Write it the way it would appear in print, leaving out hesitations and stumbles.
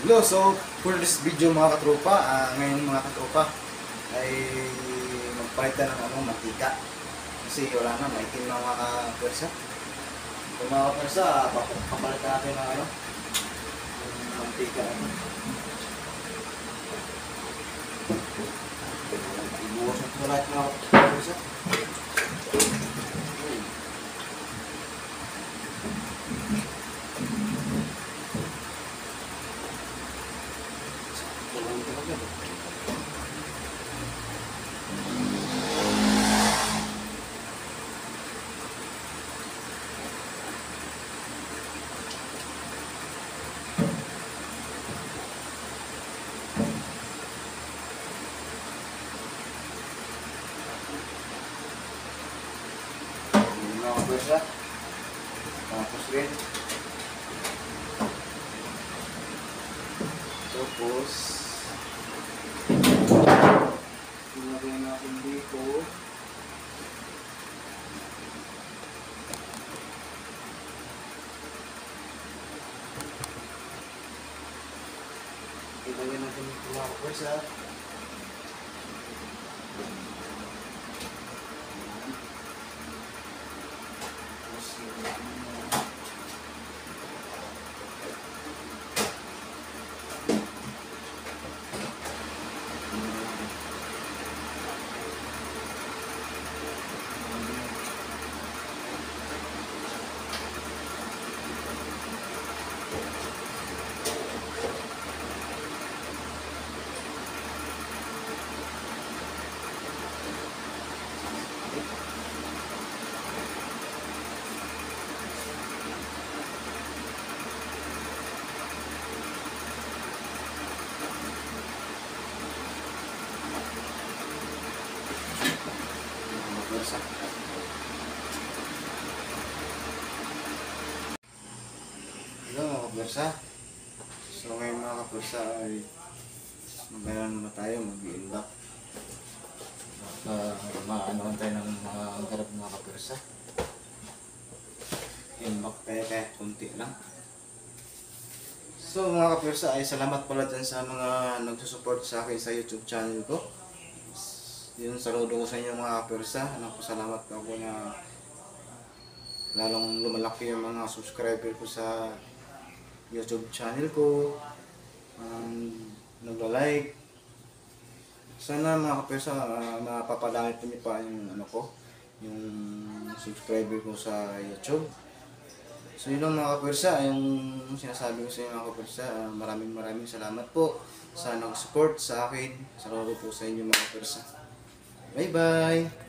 Hello, so for this video mga katropa, ngayon mga katropa ay magpalitan ng mantika. Kasi wala na, maitim na mga kapwersa. So mga kapwersa, papalitan natin ng mantika. Ibuwas natin na lahat mga kapwersa. Kapwersa, tapos rin tapos ilagay natin dito dito mga kapwersa. Hello mga kapwersa. So ngayon mga kapwersa ay magayon naman tayo mag-i-inlock. Maanoan tayo ng mga garap mga kapwersa. Inlock tayo kahit kunti lang. So mga kapwersa ay salamat pala dyan sa mga nagsusupport sa akin sa YouTube channel ko. Yun, saludo ko sa inyo mga kapwersa. Salamat po ako na lalong lumalaki yung mga subscriber ko sa YouTube channel ko. Nagla-like. Sana mga kapwersa mapapadami po niyo pa yung yung subscriber ko sa YouTube. So yun lang mga kapwersa, yung sinasabi ko sa inyo mga kapwersa. Maraming salamat po sa nag-support sa akin. Saludo po sa inyo mga kapwersa. Bye bye!